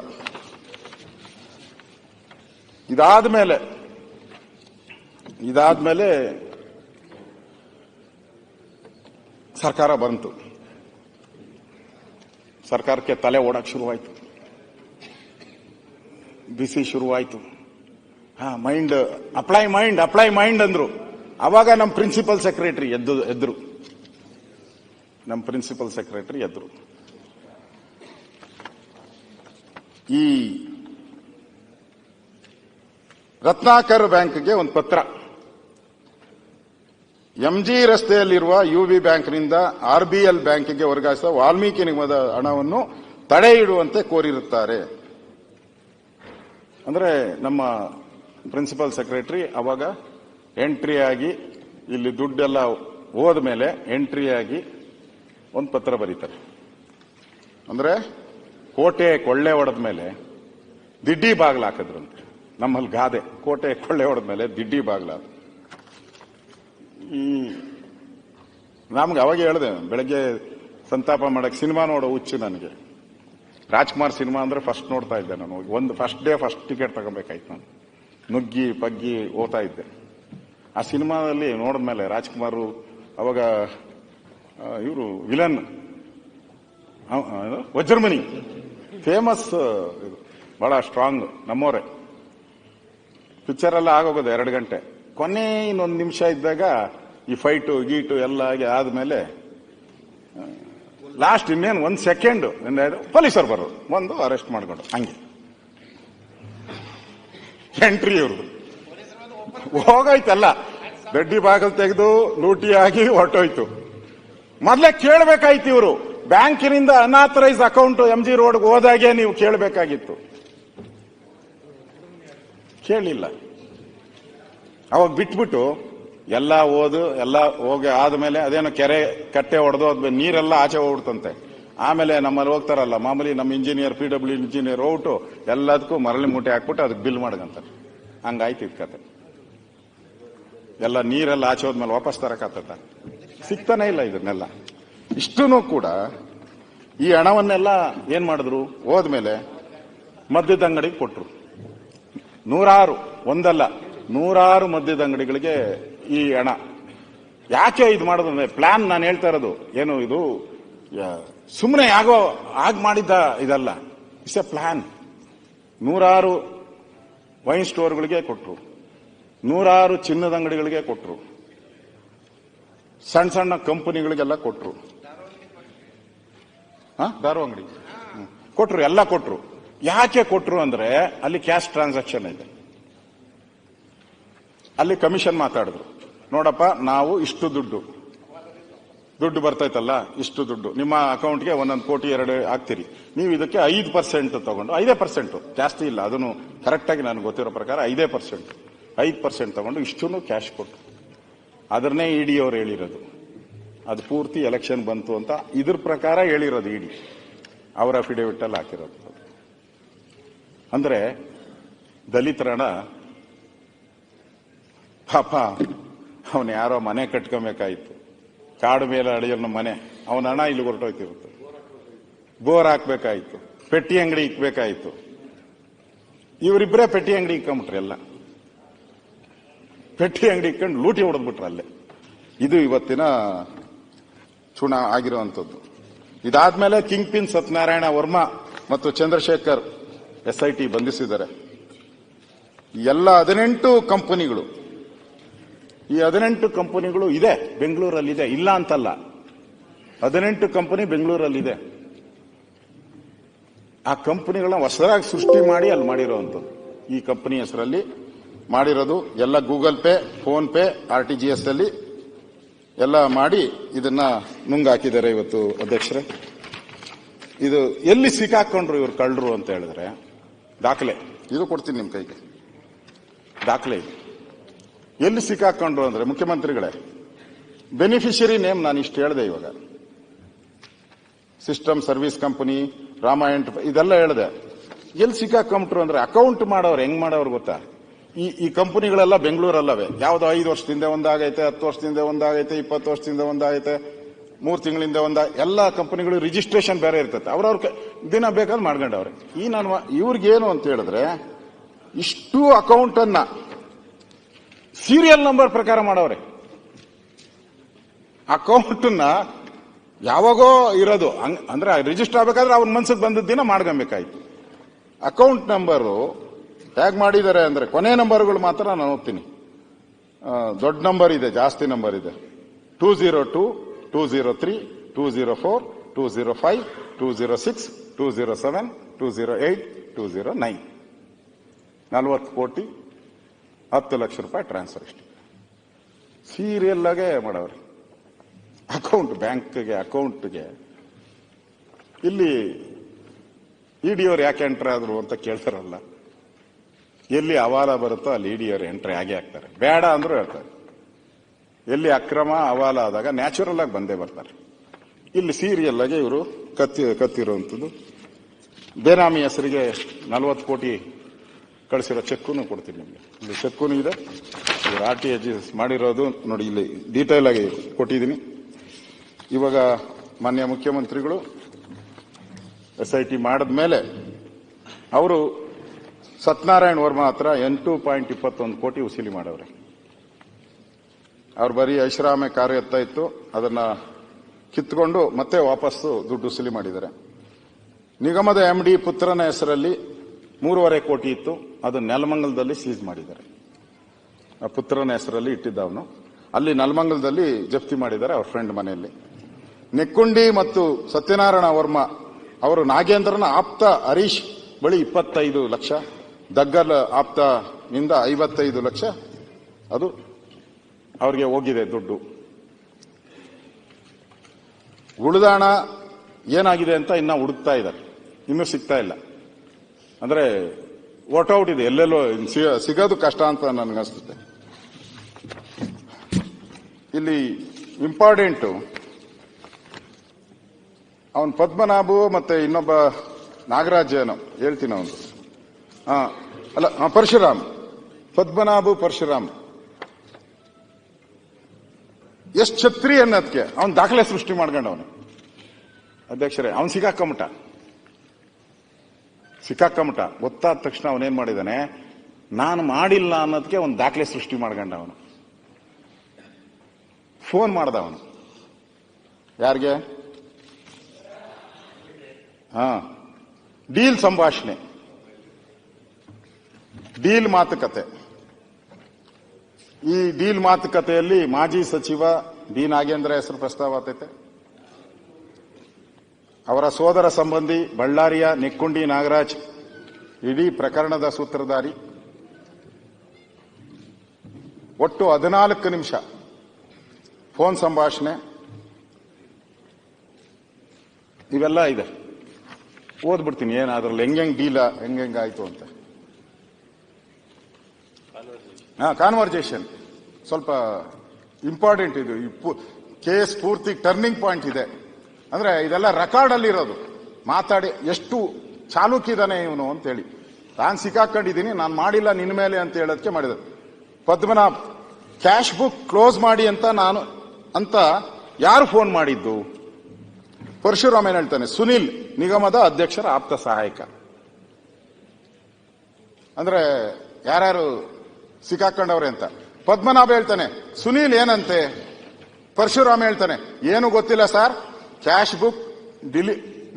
ಇದಾದ್ಮೇಲೆ ಸರ್ಕಾರ ಬಂತು. ಸರ್ಕಾರಕ್ಕೆ ತಲೆ ಓಡಕ್ ಶುರುವಾಯಿತು. ಬಿಸಿ ಶುರುವಾಯ್ತು. ಮೈಂಡ್ ಅಪ್ಲೈ ಮೈಂಡ್ ಅಂದ್ರು. ಅವಾಗ ನಮ್ಮ ಪ್ರಿನ್ಸಿಪಲ್ ಸೆಕ್ರೆಟರಿ ಎದ್ರು. ನಮ್ಮ ಪ್ರಿನ್ಸಿಪಲ್ ಸೆಕ್ರೆಟರಿ ಎದ್ರು. ಈ ರತ್ನಾಕರ್ ಬ್ಯಾಂಕ್ಗೆ ಒಂದು ಪತ್ರ, ಎಂಜಿ ರಸ್ತೆಯಲ್ಲಿರುವ ಯುಬಿ ಬ್ಯಾಂಕ್ನಿಂದ ಆರ್ಬಿಎಲ್ ಬ್ಯಾಂಕ್ಗೆ ವರ್ಗಾಯಿಸಿದ ವಾಲ್ಮೀಕಿ ನಿಗಮದ ಹಣವನ್ನು ತಡೆ ಇಡುವಂತೆ ಕೋರಿರುತ್ತಾರೆ. ಅಂದ್ರೆ ನಮ್ಮ ಪ್ರಿನ್ಸಿಪಲ್ ಸೆಕ್ರೆಟರಿ ಅವಾಗ ಎಂಟ್ರಿ ಆಗಿ ಇಲ್ಲಿ ದುಡ್ಡೆಲ್ಲ ಹೋದ ಮೇಲೆ ಎಂಟ್ರಿ ಆಗಿ ಒಂದು ಪತ್ರ ಬರೀತಾರೆ. ಅಂದ್ರೆ ಕೋಟೆ ಕೊಳ್ಳೆ ಹೊಡೆದ ಮೇಲೆ ದಿಡ್ಡಿ ಬಾಗಿಲು ಹಾಕಿದ್ರಂತೆ. ನಮ್ಮಲ್ಲಿ ಗಾದೆ, ಕೋಟೆ ಕೊಳ್ಳೆ ಹೊಡೆದ ಮೇಲೆ ದಿಡ್ಡಿ ಬಾಗಿಲು. ಈ ನಮ್ಗೆ ಅವಾಗ ಹೇಳಿದೆ, ಬೆಳಗ್ಗೆ ಸಂತಾಪ ಮಾಡಕ್ಕೆ ಸಿನಿಮಾ ನೋಡೋ ಹುಚ್ಚು ನನಗೆ. ರಾಜ್ಕುಮಾರ್ ಸಿನಿಮಾ ಅಂದ್ರೆ ಫಸ್ಟ್ ನೋಡ್ತಾ ಇದ್ದೆ ನಾನು. ಒಂದು ಫಸ್ಟ್ ಟಿಕೆಟ್ ತಗೋಬೇಕಾಯ್ತು. ನಾನು ನುಗ್ಗಿ ಪಗ್ಗಿ ಓದ್ತಾ ಇದ್ದೆ. ಆ ಸಿನಿಮಾದಲ್ಲಿ ನೋಡಿದ್ಮೇಲೆ ರಾಜ್ಕುಮಾರ್ ಅವಾಗ ಇವರು ವಿಲನ್ ವಜ್ರಮಣಿ ಫೇಮಸ್, ಬಹಳ ಸ್ಟ್ರಾಂಗ್ ನಮ್ಮವರೇ. ಪಿಕ್ಚರ್ ಎಲ್ಲ ಆಗೋಗೋದು 2 ಗಂಟೆ. ಕೊನೆ ಇನ್ನೊಂದು ನಿಮಿಷ ಇದ್ದಾಗ ಈ ಫೈಟು ಗೀಟು ಎಲ್ಲ ಆದ್ಮೇಲೆ ಲಾಸ್ಟ್ ಇನ್ನೇನು 1 ಸೆಕೆಂಡ್ ಪೊಲೀಸರು ಬರೋದು, ಒಂದು ಅರೆಸ್ಟ್ ಮಾಡ್ಕೊಂಡು ಹಂಗೆ ಎಂಟ್ರಿ ಇವ್ರದ್ದು ಹೋಗಾಯ್ತಲ್ಲ. ದಡ್ಡಿ ಬಾಗಿಲು ತೆಗೆದು ಲೂಟಿ ಆಗಿ ಹೊರಟೋಯ್ತು. ಮೊದಲೇ ಕೇಳಬೇಕಾಯ್ತು ಇವರು, ಬ್ಯಾಂಕಿನಿಂದ ಅನಾಥರೈಸ್ ಅಕೌಂಟ್ ಎಂಜಿ ರೋಡ್ಗೆ ಹೋದಾಗೆ ನೀವು ಕೇಳಬೇಕಾಗಿತ್ತು. ಕೇಳಲಿಲ್ಲ. ಅವಾಗ ಬಿಟ್ಬಿಟ್ಟು ಎಲ್ಲ ಹೋಗಿ ಆದ್ಮೇಲೆ ಅದೇನೋ ಕೆರೆ ಕಟ್ಟೆ ಹೊಡೆದು ಅದ್ ನೀರೆಲ್ಲ ಆಚೆ ಹೋಗ್ಬಿಡ್ತಂತೆ. ಆಮೇಲೆ ನಮ್ಮಲ್ಲಿ ಹೋಗ್ತಾರಲ್ಲ ಮಾಮೂಲಿ ನಮ್ಮ ಇಂಜಿನಿಯರ್ PW ಇಂಜಿನಿಯರ್ ಹೋಗ್ಬಿಟ್ಟು ಎಲ್ಲದಕ್ಕೂ ಮರಳಿ ಮೂಟೆ ಹಾಕ್ಬಿಟ್ಟು ಅದಕ್ಕೆ ಬಿಲ್ ಮಾಡ್ಕಂತಾರೆ. ಹಂಗಾಯ್ತು ಇದ್ ಕತೆ. ಎಲ್ಲ ನೀರೆಲ್ಲ ಆಚೆ ಹೋದ್ಮೇಲೆ ವಾಪಸ್ ತರಕಾಗ್ತದ? ಸಿಗ್ತಾನೆ ಇಲ್ಲ ಇದನ್ನೆಲ್ಲ. ಇಷ್ಟೂ ಕೂಡ ಈ ಹಣವನ್ನೆಲ್ಲ ಏನ್ ಮಾಡಿದ್ರು, ಹೋದ್ಮೇಲೆ ಮದ್ಯದ ಅಂಗಡಿಗೆ ಕೊಟ್ರು. 100 ಒಂದಲ್ಲ 100 ಮದ್ಯದ ಅಂಗಡಿಗಳಿಗೆ ಈ ಹಣ. ಯಾಕೆ ಇದು ಮಾಡೋದು ಅಂದ್ರೆ ಪ್ಲಾನ್. ನಾನು ಹೇಳ್ತಾ ಇರೋದು ಏನು, ಇದು ಸುಮ್ಮನೆ ಆಗ್ ಮಾಡಿದ್ದ ಇದಲ್ಲ, ಇಟ್ಸ್ ಎ ಪ್ಲಾನ್. 100 ವೈನ್ ಸ್ಟೋರ್ಗಳಿಗೆ ಕೊಟ್ರು, 100 ಚಿನ್ನದ ಅಂಗಡಿಗಳಿಗೆ ಕೊಟ್ರು, ಸಣ್ಣ ಸಣ್ಣ ಕಂಪನಿಗಳಿಗೆಲ್ಲ ಕೊಟ್ರು. ದಾರು ಅಂಗಡಿ ಕೊಟ್ರು, ಎಲ್ಲ ಕೊಟ್ರು. ಯಾಕೆ ಕೊಟ್ರು ಅಂದ್ರೆ ಅಲ್ಲಿ ಕ್ಯಾಶ್ ಟ್ರಾನ್ಸಾಕ್ಷನ್ ಇದೆ. ಅಲ್ಲಿ ಕಮಿಷನ್ ಮಾತಾಡಿದ್ರು. ನೋಡಪ್ಪ, ನಾವು ಇಷ್ಟು ದುಡ್ಡು ಬರ್ತೈತಲ್ಲ, ಇಷ್ಟು ದುಡ್ಡು ನಿಮ್ಮ ಅಕೌಂಟ್ಗೆ 1 ಕೋಟಿ 2 ಹಾಕ್ತೀರಿ, ನೀವು ಇದಕ್ಕೆ 5% ತಗೊಂಡು, 5% ಜಾಸ್ತಿ ಇಲ್ಲ, ಅದನ್ನು ಕರೆಕ್ಟ್ ಆಗಿ ನನಗೆ ಗೊತ್ತಿರೋ ಪ್ರಕಾರ 5% ತಗೊಂಡು ಇಷ್ಟನ್ನು ಕ್ಯಾಶ್ ಕೊಟ್ಟು. ಅದನ್ನೇ ಇಡಿ ಅವ್ರು ಹೇಳಿರೋದು. ಅದು ಪೂರ್ತಿ ಎಲೆಕ್ಷನ್ ಬಂತು ಅಂತ ಇದ್ರ ಪ್ರಕಾರ ಹೇಳಿರೋದು ಇಡಿ, ಅವರ ಅಫಿಡೇವಿಟ್ ಅಲ್ಲಿ ಹಾಕಿರೋದು. ಅಂದ್ರೆ ದಲಿತರ ಹಣ, ಪಾಪ ಅವನು ಯಾರೋ ಮನೆ ಕಟ್ಕೊಬೇಕಾಯ್ತು, ಕಾಡು ಮೇಲೆ ಅಡಿಯೋನ ಮನೆ, ಅವನ ಹಣ ಇಲ್ಲಿ ಹೊರಟೋಯ್ತಿರುತ್ತೆ. ಬೋರ್ ಹಾಕ್ಬೇಕಾಯ್ತು, ಪೆಟ್ಟಿ ಅಂಗಡಿ ಇಕ್ಬೇಕಾಯ್ತು. ಇವರಿಬ್ಬರೇ ಪೆಟ್ಟಿ ಅಂಗಡಿ ಇಕ್ಕೊಂಬಿಟ್ರೆ, ಎಲ್ಲ ಪೆಟ್ಟಿ ಅಂಗಡಿ ಇಕ್ಕೊಂಡು ಲೂಟಿ ಹೊಡೆದ್ಬಿಟ್ರೆ ಅಲ್ಲೇ. ಇದು ಇವತ್ತಿನ ಆಗಿರುವಂತದ್ದು. ಇದಾದ್ಮೇಲೆ ಕಿಂಗ್ ಪಿನ್ ಸತ್ಯನಾರಾಯಣ ವರ್ಮಾ ಮತ್ತು ಚಂದ್ರಶೇಖರ್ SIT ಬಂಧಿಸಿದ್ದಾರೆ. ಎಲ್ಲ 18 ಕಂಪನಿಗಳು, ಈ 18 ಕಂಪನಿಗಳು ಇದೆ ಬೆಂಗಳೂರಲ್ಲಿದೆ, ಇಲ್ಲ ಅಂತಲ್ಲ. 18 ಕಂಪನಿ ಬೆಂಗಳೂರಲ್ಲಿದೆ. ಆ ಕಂಪನಿಗಳನ್ನ ಹೊಸದಾಗಿ ಸೃಷ್ಟಿ ಮಾಡಿ ಅಲ್ಲಿ ಮಾಡಿರೋವಂಥದ್ದು. ಈ ಕಂಪನಿ ಹೆಸರಲ್ಲಿ ಮಾಡಿರೋದು ಎಲ್ಲ Google pay, phone pay, RTGS ಅಲ್ಲಿ ಎಲ್ಲ ಮಾಡಿ ಇದನ್ನ ನುಂಗಾಕಿದ್ದಾರೆ. ಇವತ್ತು ಅಧ್ಯಕ್ಷರೇ, ಇದು ಎಲ್ಲಿ ಸಿಕ್ಕಾಕೊಂಡ್ರು ಇವ್ರು ಕಳ್ಳರು ಅಂತ ಹೇಳಿದ್ರೆ ದಾಖಲೆ ಇದು ಕೊಡ್ತೀನಿ ನಿಮ್ ಕೈಗೆ. ದಾಖಲೆ ಇದು ಎಲ್ಲಿ ಸಿಕ್ಕಾಕೊಂಡ್ರು ಅಂದ್ರೆ, ಮುಖ್ಯಮಂತ್ರಿಗಳೇ, ಬೆನಿಫಿಷರಿ ನೇಮ್ ನಾನು ಇಷ್ಟು ಹೇಳಿದೆ. ಇವಾಗ ಸಿಸ್ಟಮ್ ಸರ್ವಿಸ್ ಕಂಪನಿ, ರಾಮಾಯಣ, ಇದೆಲ್ಲ ಹೇಳಿದೆ. ಎಲ್ಲಿ ಸಿಕ್ಕಾಕೊಂಡ್ರು ಅಂದ್ರೆ, ಅಕೌಂಟ್ ಮಾಡೋರು ಹೆಂಗ್ ಮಾಡೋರು ಗೊತ್ತಾ? ಈ ಕಂಪನಿಗಳೆಲ್ಲ ಬೆಂಗಳೂರಲ್ಲವೇ. ಯಾವ್ದೋ 5 ವರ್ಷದಿಂದ ಒಂದಾಗೈತೆ, 10 ವರ್ಷದಿಂದ ಒಂದಾಗೈತೆ, 20 ವರ್ಷದಿಂದ ಒಂದಾಗೈತೆ, 3 ತಿಂಗಳಿಂದ ಎಲ್ಲ ಕಂಪನಿಗಳು ರಿಜಿಸ್ಟ್ರೇಷನ್ ಬೇರೆ ಇರ್ತೈತೆ. ಅವ್ರವ್ರ ದಿನ ಬೇಕಾದ್ರೆ ಮಾಡ್ಕೊಂಡವ್ರೆ. ಇವ್ರಿಗೇನು ಅಂತ ಹೇಳಿದ್ರೆ, ಇಷ್ಟು ಅಕೌಂಟ್ ಅನ್ನ ಸೀರಿಯಲ್ ನಂಬರ್ ಪ್ರಕಾರ ಮಾಡವ್ರೆ. ಅಕೌಂಟ್ನ ಯಾವಾಗೋ ಇರೋದು ಅಂದ್ರೆ ರಿಜಿಸ್ಟರ್ ಆಗಬೇಕಾದ್ರೆ ಅವ್ರ ಮನ್ಸಿಗೆ ಬಂದ ದಿನ ಮಾಡ್ಕೊಬೇಕಾಯ್ತು. ಅಕೌಂಟ್ ನಂಬರು ಹೇಗೆ ಮಾಡಿದ್ದಾರೆ ಅಂದ್ರೆ ಕೊನೆ ನಂಬರ್ಗಳು ಮಾತ್ರ ನಾನು ಓದ್ತೀನಿ. ದೊಡ್ಡ ನಂಬರ್ ಇದೆ, ಜಾಸ್ತಿ ನಂಬರ್ ಇದೆ. 202, 203, 204, 205, 206, 207, 208, 209. 40 ಕೋಟಿ 10 ಲಕ್ಷ ರೂಪಾಯಿ ಟ್ರಾನ್ಸ್ಫರ್ ಇಷ್ಟು ಸೀರಿಯಲ್ ಆಗೇ ಮಾಡವ್ರೆ. ಅಕೌಂಟ್, ಬ್ಯಾಂಕ್ಗೆ ಅಕೌಂಟ್ಗೆ. ಇಲ್ಲಿ ಇಡಿಯವ್ರು ಯಾಕೆ ಎಂಟ್ರಿ ಆದ್ರು ಅಂತ ಕೇಳ್ತಾರಲ್ಲ, ಎಲ್ಲಿ ಅವಾಲ ಬರುತ್ತೋ ಅಲ್ಲಿ ಇಡಿಯವ್ರು ಎಂಟ್ರಿ ಆಗೇ ಆಗ್ತಾರೆ. ಬೇಡ ಅಂದ್ರೂ ಹೇಳ್ತಾರೆ. ಎಲ್ಲಿ ಅಕ್ರಮ ಅವಾಲ ಆದಾಗ ನ್ಯಾಚುರಲ್ ಆಗಿ ಬಂದೇ ಬರ್ತಾರೆ. ಇಲ್ಲಿ ಸೀರಿಯಲ್ ಆಗಿ ಇವರು ಕತ್ತಿರುವಂಥದ್ದು. ಬೇನಾಮಿ ಹೆಸರಿಗೆ 40 ಕೋಟಿ ಕಳಿಸಿರೋ ಚೆಕ್ಕನ್ನು ಕೊಡ್ತೀನಿ ನಿಮಗೆ. ಇಲ್ಲಿ ಚೆಕ್ಕೂ ಇದೆ, RTGS ಮಾಡಿರೋದು ನೋಡಿ, ಇಲ್ಲಿ ಡೀಟೇಲ್ ಆಗಿ ಕೊಟ್ಟಿದ್ದೀನಿ. ಇವಾಗ ಮಾನ್ಯ ಮುಖ್ಯಮಂತ್ರಿಗಳು SIT ಮಾಡಿದ ಮೇಲೆ ಅವರು ಸತ್ಯನಾರಾಯಣ ವರ್ಮಾ ಹತ್ರ 8.21 ಕೋಟಿ ವಸೂಲಿ ಮಾಡವ್ರೆ. ಅವ್ರು ಬರೀ ಐಷಾರಾಮಿ ಕಾರ್ಯತ್ತ ಇತ್ತು, ಅದನ್ನ ಕಿತ್ಕೊಂಡು ಮತ್ತೆ ವಾಪಸ್ಸು ದುಡ್ಡು ವಸೂಲಿ ಮಾಡಿದ್ದಾರೆ. ನಿಗಮದ MD ಪುತ್ರನ ಹೆಸರಲ್ಲಿ 3.5 ಕೋಟಿ ಇತ್ತು, ಅದು ನೆಲಮಂಗಲದಲ್ಲಿ ಸೀಸ್ ಮಾಡಿದ್ದಾರೆ. ಆ ಪುತ್ರನ ಹೆಸರಲ್ಲಿ ಇಟ್ಟಿದ್ದ ಅವನು, ಅಲ್ಲಿ ನೆಲಮಂಗಲದಲ್ಲಿ ಜಪ್ತಿ ಮಾಡಿದ್ದಾರೆ ಅವ್ರ ಫ್ರೆಂಡ್ ಮನೆಯಲ್ಲಿ. ನೆಕ್ಕುಂಡಿ ಮತ್ತು ಸತ್ಯನಾರಾಯಣ ವರ್ಮಾ ಅವರು ನಾಗೇಂದ್ರನ ಆಪ್ತ ಹರೀಶ್ ಬಳಿ 25 ಲಕ್ಷ, ದಗ್ಗಲ್ ಆಪ್ತ ಇಂದ 55 ಲಕ್ಷ ಅದು ಅವ್ರಿಗೆ ಹೋಗಿದೆ ದುಡ್ಡು. ಉಳಿದಾಣ ಏನಾಗಿದೆ ಅಂತ ಇನ್ನ ಹುಡುಕ್ತಾ ಇದ್ದಾರೆ, ಇನ್ನೂ ಸಿಗ್ತಾ ಇಲ್ಲ. ಅಂದ್ರೆ ಔಟ್ ಇದೆ, ಎಲ್ಲೆಲ್ಲೋ ಸಿಗೋದು ಕಷ್ಟ ಅಂತ ನನಗನ್ಸುತ್ತೆ. ಇಲ್ಲಿ ಇಂಪಾರ್ಟೆಂಟು ಅವನ್ ಪದ್ಮನಾಭು ಮತ್ತೆ ಇನ್ನೊಬ್ಬ ನಾಗರಾಜ್ ಏನೋ ಹೇಳ್ತೀನಿ ಅವನು, ಪರಶುರಾಮ್, ಪದ್ಮನಾಭು ಪರಶುರಾಮ್ ಎಷ್ಟು ಛತ್ರಿ ಅನ್ನೋದಕ್ಕೆ ಅವನ್ ದಾಖಲೆ ಸೃಷ್ಟಿ ಮಾಡ್ಕೊಂಡವನು. ಅಧ್ಯಕ್ಷರೇ, ಅವನ್ ಸಿಕ್ಕಾಕಮಟ ಗೊತ್ತಾದ ತಕ್ಷಣ ಅವನೇನ್ ಮಾಡಿದಾನೆ, ನಾನು ಮಾಡಿಲ್ಲ ಅನ್ನೋದಕ್ಕೆ ಒಂದು ದಾಖಲೆ ಸೃಷ್ಟಿ ಮಾಡ್ಕೊಂಡವನು. ಫೋನ್ ಮಾಡ್ದವನು ಯಾರಿಗೆ? ಡೀಲ್ ಸಂಭಾಷಣೆ, ಡೀಲ್ ಮಾತುಕತೆ. ಈ ಡೀಲ್ ಮಾತುಕತೆಯಲ್ಲಿ ಮಾಜಿ ಸಚಿವ ಬಿ ನಾಗೇಂದ್ರ ಹೆಸರು ಪ್ರಸ್ತಾವ ಆಗ್ತೈತೆ. ಅವರ ಸೋದರ ಸಂಬಂಧಿ ಬಳ್ಳಾರಿಯ ನೆಕ್ಕುಂಡಿ ನಾಗರಾಜ್ ಇಡೀ ಪ್ರಕರಣದ ಸೂತ್ರಧಾರಿ. ಒಟ್ಟು 14 ನಿಮಿಷ ಫೋನ್ ಸಂಭಾಷಣೆ ಇವೆಲ್ಲ ಇದೆ. ಓದ್ಬಿಡ್ತೀನಿ ಏನಾದ್ರಲ್ಲಿ ಹೆಂಗ್ ಡೀಲ ಹೆಂಗಾಯ್ತು ಅಂತ. ಕಾನ್ವರ್ಜೇಷನ್ ಸ್ವಲ್ಪ ಇಂಪಾರ್ಟೆಂಟ್ ಇದು. ಕೇಸ್ ಪೂರ್ತಿ ಟರ್ನಿಂಗ್ ಪಾಯಿಂಟ್ ಇದೆ. ಅಂದ್ರೆ ಇದೆಲ್ಲ ರೆಕಾರ್ಡ್ ಅಲ್ಲಿ ಇರೋದು. ಮಾತಾಡಿ ಎಷ್ಟು ಚಾಲೂಕಿದಾನೆ ಇವನು ಅಂತ ಹೇಳಿ, ನಾನು ಸಿಕ್ಕಾಕೊಂಡಿದ್ದೀನಿ, ನಾನು ಮಾಡಿಲ್ಲ ನಿನ್ನ ಮೇಲೆ ಅಂತ ಹೇಳೋದಕ್ಕೆ ಮಾಡಿದ್ರು. ಪದ್ಮನಾಭ್ ಕ್ಯಾಶ್ ಬುಕ್ ಕ್ಲೋಸ್ ಮಾಡಿ ಅಂತ ಯಾರು ಫೋನ್ ಮಾಡಿದ್ದು? ಪರಶುರಾಮ್ ಏನ್ ಹೇಳ್ತಾನೆ, ಸುನಿಲ್ ನಿಗಮದ ಅಧ್ಯಕ್ಷರ ಆಪ್ತ ಸಹಾಯಕ. ಅಂದ್ರೆ ಯಾರ್ಯಾರು ಸಿಕ್ಕಾಕೊಂಡವ್ರೆ ಅಂತ. ಪದ್ಮನಾಭ ಹೇಳ್ತಾನೆ ಸುನೀಲ್ ಏನಂತೆ, ಪರಶುರಾಮ್ ಹೇಳ್ತಾನೆ ಏನು ಗೊತ್ತಿಲ್ಲ ಸರ್, ಕ್ಯಾಶ್ ಬುಕ್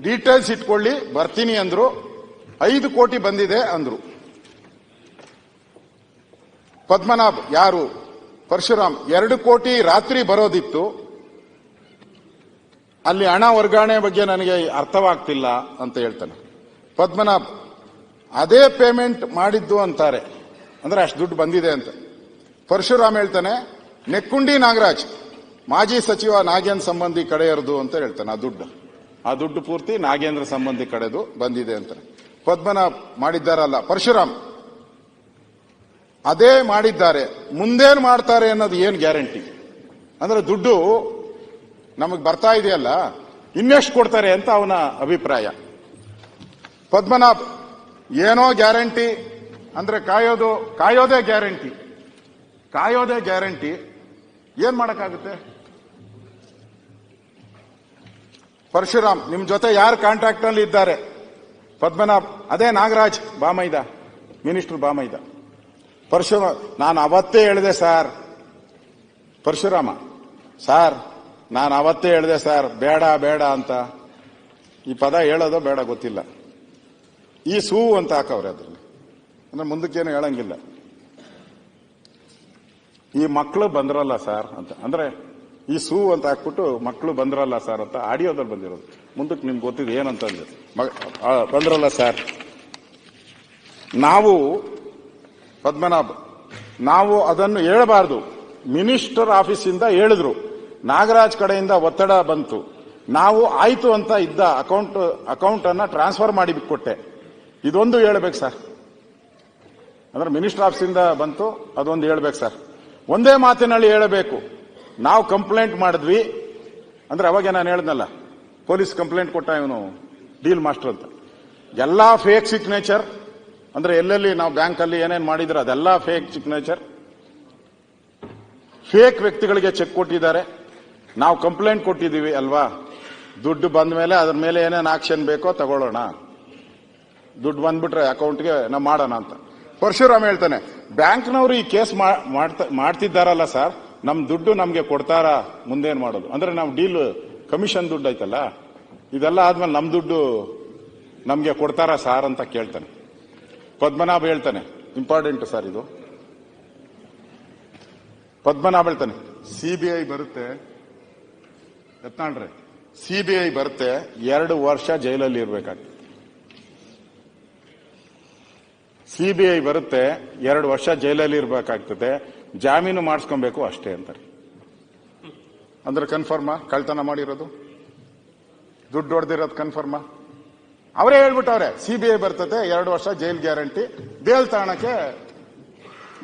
ಡೀಟೇಲ್ಸ್ ಇಟ್ಕೊಳ್ಳಿ ಬರ್ತೀನಿ ಅಂದ್ರು, 5 ಕೋಟಿ ಬಂದಿದೆ ಅಂದ್ರು. ಪದ್ಮನಾಭ್ ಯಾರು? ಪರಶುರಾಮ್ 2 ಕೋಟಿ ರಾತ್ರಿ ಬರೋದಿತ್ತು, ಅಲ್ಲಿ ಹಣ ವರ್ಗಾವಣೆ ಬಗ್ಗೆ ನನಗೆ ಅರ್ಥವಾಗ್ತಿಲ್ಲ ಅಂತ ಹೇಳ್ತಾನೆ. ಪದ್ಮನಾಭ್ ಅದೇ ಪೇಮೆಂಟ್ ಮಾಡಿದ್ದು ಅಂತಾರೆ, ಅಂದ್ರೆ ಅಷ್ಟು ದುಡ್ಡು ಬಂದಿದೆ ಅಂತ. ಪರಶುರಾಮ್ ಹೇಳ್ತಾನೆ ನೆಕ್ಕುಂಡಿ ನಾಗರಾಜ್ ಮಾಜಿ ಸಚಿವ ನಾಗೇಂದ್ರ ಸಂಬಂಧಿ ಕಡೆಯರದು ಅಂತ ಹೇಳ್ತಾನೆ. ಆ ದುಡ್ಡು ಪೂರ್ತಿ ನಾಗೇಂದ್ರ ಸಂಬಂಧಿ ಕಡೆದು ಬಂದಿದೆ ಅಂತ ಪದ್ಮನಾಭ್ ಮಾಡಿದ್ದಾರಲ್ಲ. ಪರಶುರಾಮ್ ಅದೇ ಮಾಡಿದ್ದಾರೆ, ಮುಂದೇನು ಮಾಡ್ತಾರೆ ಅನ್ನೋದು ಏನು ಗ್ಯಾರಂಟಿ? ಅಂದ್ರೆ ದುಡ್ಡು ನಮಗೆ ಬರ್ತಾ ಇದೆಯಲ್ಲ, ಇನ್ನೆಷ್ಟು ಕೊಡ್ತಾರೆ ಅಂತ ಅವನ ಅಭಿಪ್ರಾಯ. ಪದ್ಮನಾಭ್ ಏನೋ ಗ್ಯಾರಂಟಿ ಅಂದ್ರೆ ಕಾಯೋದೇ ಗ್ಯಾರಂಟಿ. ಏನ್ ಮಾಡಕ್ಕಾಗುತ್ತೆ? ಪರಶುರಾಮ್ ನಿಮ್ ಜೊತೆ ಯಾರು ಕಾಂಟ್ಯಾಕ್ಟ್ ನಲ್ಲಿ ಇದ್ದಾರೆ? ಪದ್ಮನಾಭ್ ಅದೇ ನಾಗರಾಜ್ ಬಾಮೈದ, ಮಿನಿಸ್ಟರ್ ಬಾಮೈದ. ಪರಶುರಾಮ್ ನಾನು ಅವತ್ತೇ ಹೇಳಿದೆ ಸರ್, ಪರಶುರಾಮ ಸಾರ್ ನಾನು ಅವತ್ತೇ ಹೇಳಿದೆ ಸರ್ ಬೇಡ ಅಂತ. ಈ ಪದ ಹೇಳೋದೋ ಬೇಡ ಗೊತ್ತಿಲ್ಲ, ಈ ಸೂ ಅಂತ ಹಾಕವ್ರೆ ಅದ್ರಲ್ಲಿ. ಅಂದ್ರೆ ಮುಂದಕ್ಕೇನು ಹೇಳಂಗಿಲ್ಲ. ಈ ಮಕ್ಕಳು ಬಂದ್ರಲ್ಲ ಸರ್ ಅಂತ ಅಂದ್ರೆ ಈ ಸೂ ಅಂತ ಹಾಕ್ಬಿಟ್ಟು ಮಕ್ಕಳು ಬಂದ್ರಲ್ಲ ಸರ್ ಅಂತ ಆಡಿಯೋದಲ್ಲಿ ಬಂದಿರೋದು. ಮುಂದಕ್ಕೆ ನಿಮ್ಗೆ ಗೊತ್ತಿದೆ ಏನಂತ ಅಂದ್ರೆ ಬಂದ್ರಲ್ಲ ಸರ್. ನಾವು ಪದ್ಮನಾಭ್ ನಾವು ಅದನ್ನು ಹೇಳಬಾರ್ದು. ಮಿನಿಸ್ಟರ್ ಆಫೀಸಿಂದ ಹೇಳಿದ್ರು, ನಾಗರಾಜ್ ಕಡೆಯಿಂದ ಒತ್ತಡ ಬಂತು, ನಾವು ಆಯ್ತು ಅಂತ ಇದ್ದ ಅಕೌಂಟ್ ಅನ್ನ ಟ್ರಾನ್ಸ್ಫರ್ ಮಾಡಿ ಕೊಟ್ಟೆ. ಇದೊಂದು ಹೇಳ್ಬೇಕು ಸರ್. ಅಂದ್ರೆ ಮಿನಿಸ್ಟರ್ ಆಫೀಸಿಂದ ಬಂತು, ಅದೊಂದು ಹೇಳ್ಬೇಕು ಸರ್. ಒಂದೇ ಮಾತಿನಲ್ಲಿ ಹೇಳಬೇಕು, ನಾವು ಕಂಪ್ಲೇಂಟ್ ಮಾಡಿದ್ವಿ ಅಂದ್ರೆ ಅವಾಗ ನಾನು ಹೇಳಿದ್ನಲ್ಲ, ಪೊಲೀಸ್ ಕಂಪ್ಲೇಂಟ್ ಕೊಟ್ಟ ಇವನು ಡೀಲ್ ಮಾಸ್ಟರ್ ಅಂತ. ಎಲ್ಲಾ ಫೇಕ್ ಸಿಗ್ನೇಚರ್ ಅಂದ್ರೆ ಎಲ್ಲೆಲ್ಲಿ ನಾವು ಬ್ಯಾಂಕ್ ಅಲ್ಲಿ ಏನೇನ್ ಮಾಡಿದ್ರೆ ಅದೆಲ್ಲ ಫೇಕ್ ಸಿಗ್ನೇಚರ್, ಫೇಕ್ ವ್ಯಕ್ತಿಗಳಿಗೆ ಚೆಕ್ ಕೊಟ್ಟಿದ್ದಾರೆ. ನಾವು ಕಂಪ್ಲೇಂಟ್ ಕೊಟ್ಟಿದ್ದೀವಿ ಅಲ್ವಾ, ದುಡ್ಡು ಬಂದ ಮೇಲೆ ಅದ್ರ ಮೇಲೆ ಏನೇನು ಆಕ್ಷನ್ ಬೇಕೋ ತಗೊಳ್ಳೋಣ, ದುಡ್ಡು ಬಂದ್ಬಿಟ್ರೆ ಅಕೌಂಟ್ಗೆ ನಾವು ಮಾಡೋಣ ಅಂತ. ಪರಶುರಾಮ್ ಹೇಳ್ತಾನೆ, ಬ್ಯಾಂಕ್ನವರು ಈ ಕೇಸ್ ಮಾಡ್ತಿದ್ದಾರಲ್ಲ ಸರ್, ನಮ್ ದುಡ್ಡು ನಮ್ಗೆ ಕೊಡ್ತಾರಾ, ಮುಂದೇನ್ ಮಾಡೋದು ಅಂದ್ರೆ ನಾವು ಡೀಲ್ ಕಮಿಷನ್ ದುಡ್ಡು ಐತಲ್ಲ, ಇದೆಲ್ಲ ಆದ್ಮೇಲೆ ನಮ್ ದುಡ್ಡು ನಮ್ಗೆ ಕೊಡ್ತಾರಾ ಸಾರ್ ಅಂತ ಕೇಳ್ತಾನೆ. ಪದ್ಮನಾಭ ಹೇಳ್ತಾನೆ, ಇಂಪಾರ್ಟೆಂಟ್ ಸರ್ ಇದು. ಪದ್ಮನಾಭ ಹೇಳ್ತಾನೆ, ಸಿಬಿಐ ಬರುತ್ತೆ ಯತ್ನಾಳ್ರೆ, ಸಿಬಿಐ ಬರುತ್ತೆ 2 ವರ್ಷ ಜೈಲಲ್ಲಿ ಇರ್ಬೇಕಾಗ್ತದೆ. ಸಿಬಿಐ ಬರುತ್ತೆ 2 ವರ್ಷ ಜೈಲಲ್ಲಿ ಇರ್ಬೇಕಾಗ್ತದೆ, ಜಾಮೀನು ಮಾಡಿಸ್ಕೊಬೇಕು ಅಷ್ಟೇ ಅಂತಾರೆ. ಅಂದ್ರೆ ಕನ್ಫರ್ಮಾ ಕಳ್ತನ ಮಾಡಿರೋದು, ದುಡ್ಡು ಹೊಡೆದಿರೋದು ಕನ್ಫರ್ಮಾ? ಅವರೇ ಹೇಳ್ಬಿಟ್ಟವ್ರೆ, ಸಿಬಿಐ ಬರ್ತದೆ 2 ವರ್ಷ ಜೈಲ್ ಗ್ಯಾರಂಟಿ, ದೇವಸ್ಥಾನಕ್ಕೆ